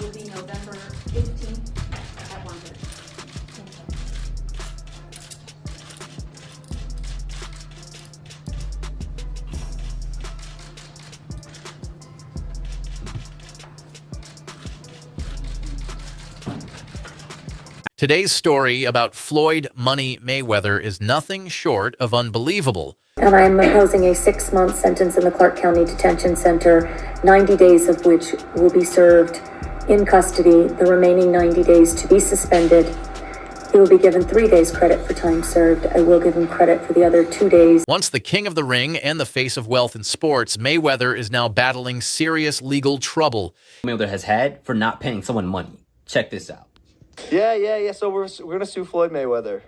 will be November 15th at 1:30. Today's story about Floyd "Money" Mayweather is nothing short of unbelievable. And I'm imposing a 6-month sentence in the Clark County Detention Center, 90 days of which will be served in custody, the remaining 90 days to be suspended. He will be given 3 days credit for time served. I will give him credit for the other 2 days. Once the king of the ring and the face of wealth in sports, Mayweather is now battling serious legal trouble. Mayweather has had for not paying someone money. Check this out. Yeah. So we're gonna sue Floyd Mayweather.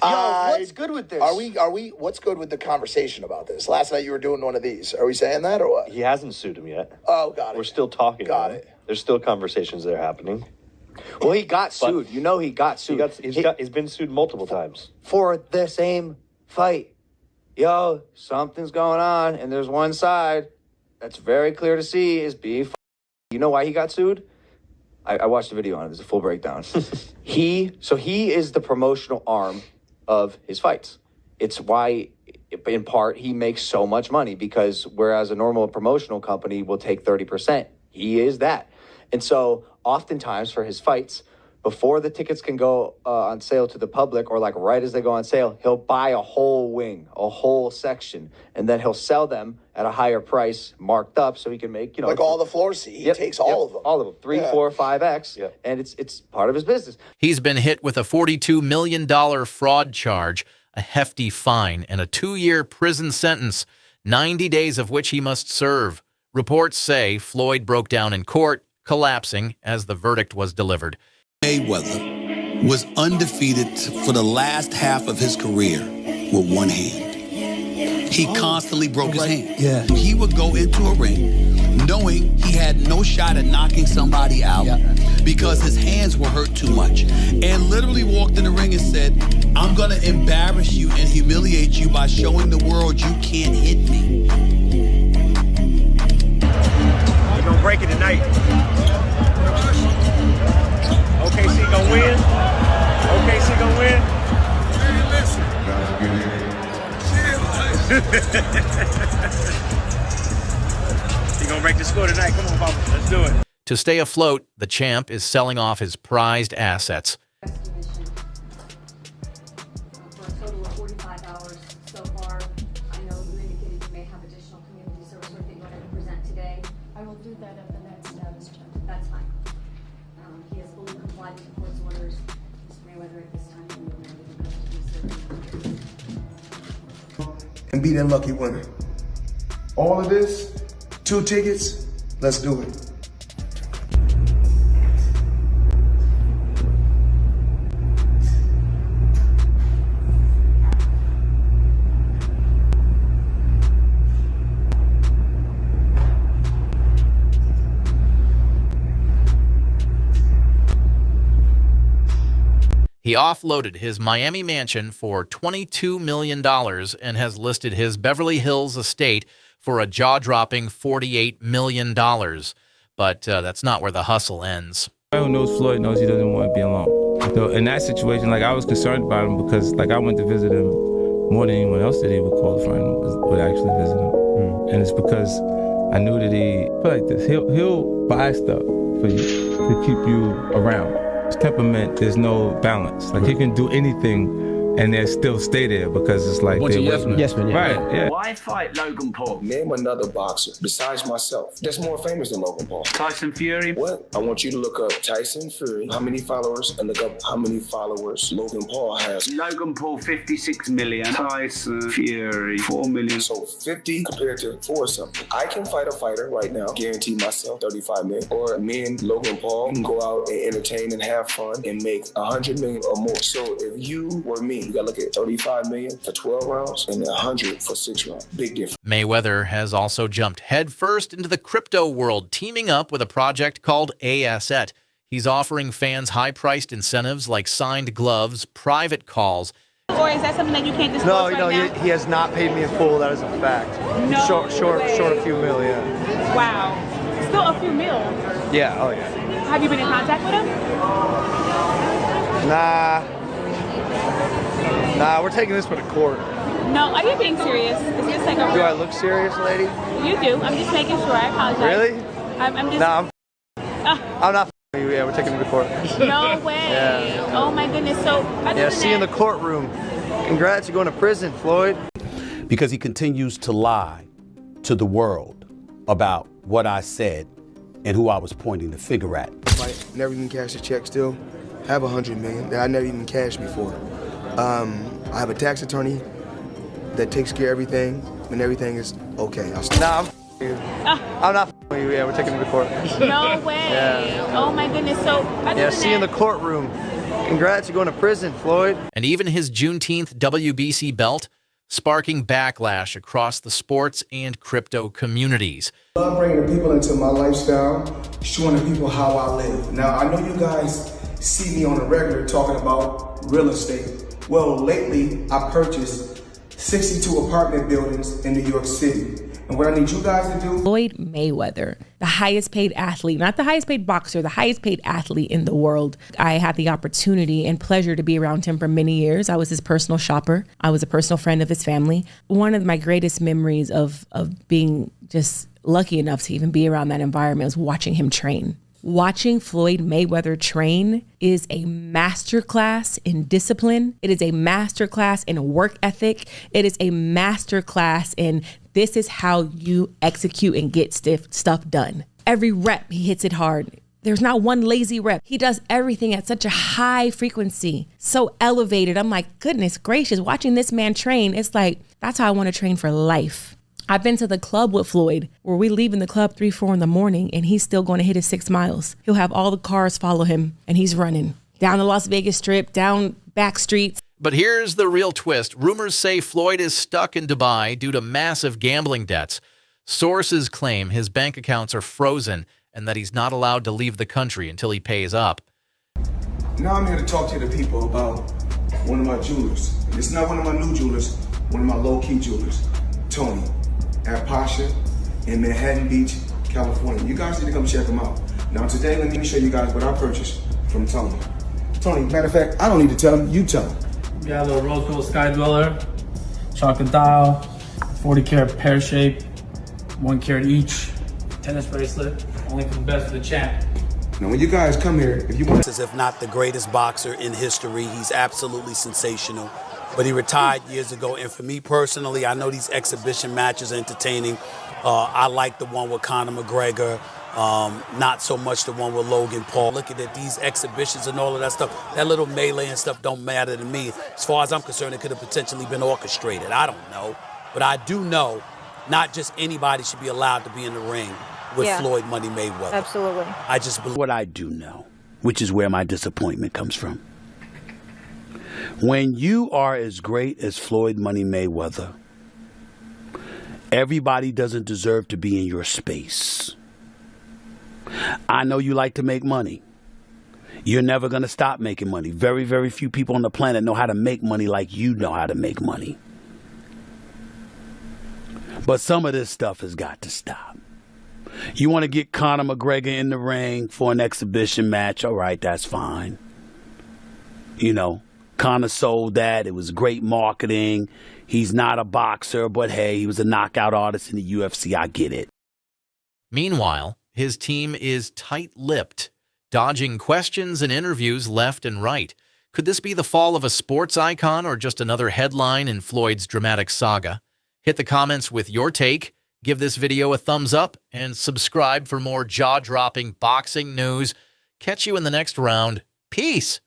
Yo, what's good with this? Are we? What's good with the conversation about this? Last night you were doing one of these. Are we saying that or what? He hasn't sued him yet. Oh, got it. We're still talking. Got it. There's still conversations that are happening. Well, he got sued. You know he got sued. He's been sued multiple times. For the same fight. Yo, something's going on, and there's one side that's very clear to see is being. You know why he got sued? I watched the video on it. There's a full breakdown. He is the promotional arm of his fights. It's why, in part, he makes so much money, because whereas a normal promotional company will take 30%, he is that. And so oftentimes for his fights, before the tickets can go on sale to the public, or like right as they go on sale, he'll buy a whole wing, a whole section, and then he'll sell them at a higher price, marked up, so he can make, like all the floor seats. He takes all of them. All of them. 3, 4, 5x, and it's part of his business. He's been hit with a $42 million fraud charge, a hefty fine, and a 2-year prison sentence, 90 days of which he must serve. Reports say Floyd broke down in court, collapsing as the verdict was delivered. Mayweather was undefeated for the last half of his career with one hand. He constantly broke his hand. Yeah. He would go into a ring knowing he had no shot at knocking somebody out because his hands were hurt too much, and literally walked in the ring and said, I'm going to embarrass you and humiliate you by showing the world you can't hit me. We're going to break it tonight. OKC gonna win. OKC gonna win. Hey, listen. You gonna break the score tonight? Come on, Papa. Let's do it. To stay afloat, the champ is selling off his prized assets. Rescue mission for a total of 45 hours so far. I know you indicated you may have additional community service work that you wanted to present today. I will do that at the next status check. That's fine. He has fully complied with the court's orders. Mr. Mayweather, at this time, we will now give him and be that lucky winner. All of this, 2 tickets, let's do it. He offloaded his Miami mansion for $22 million and has listed his Beverly Hills estate for a jaw-dropping $48 million. But that's not where the hustle ends. Everyone who knows Floyd knows he doesn't want to be alone. So in that situation, like, I was concerned about him because, like, I went to visit him more than anyone else that he would call a friend would actually visit him. And it's because I knew that he, put like this, he'll buy stuff for you to keep you around. His temperament, there's no balance. Like, he can do anything and they still stay there because it's like they're yes man, right, yeah. Why fight Logan Paul? Name another boxer besides myself that's more famous than Logan Paul. Tyson Fury? What? I want you to look up Tyson Fury, how many followers, and look up how many followers Logan Paul has. Logan Paul, 56 million. Tyson Fury, 4 million. So 50 compared to 4 or something. I can fight a fighter right now, guarantee myself 35 million. Or me and Logan Paul can go out and entertain and have fun and make 100 million or more. So if you were me, you gotta look at 35 million for 12 rounds and 100 for 6 rounds. Big difference. Mayweather has also jumped headfirst into the crypto world, teaming up with a project called Asset. He's offering fans high-priced incentives like signed gloves, private calls. Or is that something that you can't disclose right now? He has not paid me in full. That is a fact. No Short a few million. Wow. Still a a few mil. Yeah, oh yeah. Have you been in contact with him? Nah, we're taking this for the court. No, are you being serious? Is this like a Do I look serious, lady? You do. I'm just making sure. I apologize. Really? I'm just... Nah, I'm not with you. Yeah, we're taking it to court. No way. Yeah. Oh my goodness. So, Yeah, see you in the courtroom. Congrats, you're going to prison, Floyd. Because he continues to lie to the world about what I said and who I was pointing the finger at. Like, never even cashed a check still. Have $100 million that I never even cashed before. I have a tax attorney that takes care of everything when everything is okay. Nah, I'm not with you. Yeah, we're taking it to court. No way. Yeah. Oh my goodness. So, Yeah, see you in the courtroom. Congrats, you're going to prison, Floyd. And even his Juneteenth WBC belt sparking backlash across the sports and crypto communities. I love bringing the people into my lifestyle, showing the people how I live. Now, I know you guys see me on a regular talking about real estate. Well, lately, I purchased 62 apartment buildings in New York City. And what I need you guys to do... Floyd Mayweather, the highest paid athlete, not the highest paid boxer, the highest paid athlete in the world. I had the opportunity and pleasure to be around him for many years. I was his personal shopper. I was a personal friend of his family. One of my greatest memories of being just lucky enough to even be around that environment was watching him train. Watching Floyd Mayweather train is a masterclass in discipline. It is a masterclass in work ethic. It is a masterclass in this is how you execute and get stuff done. Every rep, he hits it hard. There's not one lazy rep. He does everything at such a high frequency, so elevated. I'm like, goodness gracious, watching this man train, it's like, that's how I want to train for life. I've been to the club with Floyd where we leave in the club 3, 4 in the morning and he's still going to hit his 6 miles. He'll have all the cars follow him and he's running down the Las Vegas Strip, down back streets. But here's the real twist. Rumors say Floyd is stuck in Dubai due to massive gambling debts. Sources claim his bank accounts are frozen and that he's not allowed to leave the country until he pays up. Now I'm here to talk to the people about one of my jewelers. It's not one of my new jewelers, one of my low-key jewelers, Tony, at Pasha in Manhattan Beach, California. You guys need to come check him out. Now today, let me show you guys what I purchased from Tony. Tony, matter of fact, I don't need to tell him, you tell him. We got a little rose gold sky dweller, chocolate dial, 40 karat pear shape, 1 carat each, tennis bracelet, only for the best for the champ. Now when you guys come here, if you want... If not the greatest boxer in history, he's absolutely sensational. But he retired years ago, and for me personally, I know these exhibition matches are entertaining. I like the one with Conor McGregor, not so much the one with Logan Paul. Looking at these exhibitions and all of that stuff, that little melee and stuff don't matter to me. As far as I'm concerned, it could have potentially been orchestrated. I don't know. But I do know not just anybody should be allowed to be in the ring with Floyd Money Mayweather. Absolutely. I just believe what I do know, which is where my disappointment comes from. When you are as great as Floyd Money Mayweather, everybody doesn't deserve to be in your space. I know you like to make money. You're never going to stop making money. Very, very few people on the planet know how to make money like you know how to make money. But some of this stuff has got to stop. You want to get Conor McGregor in the ring for an exhibition match? All right, that's fine. You know, Conor sold that. It was great marketing. He's not a boxer, but hey, he was a knockout artist in the UFC. I get it. Meanwhile, his team is tight-lipped, dodging questions and interviews left and right. Could this be the fall of a sports icon or just another headline in Floyd's dramatic saga? Hit the comments with your take, give this video a thumbs up, and subscribe for more jaw-dropping boxing news. Catch you in the next round. Peace.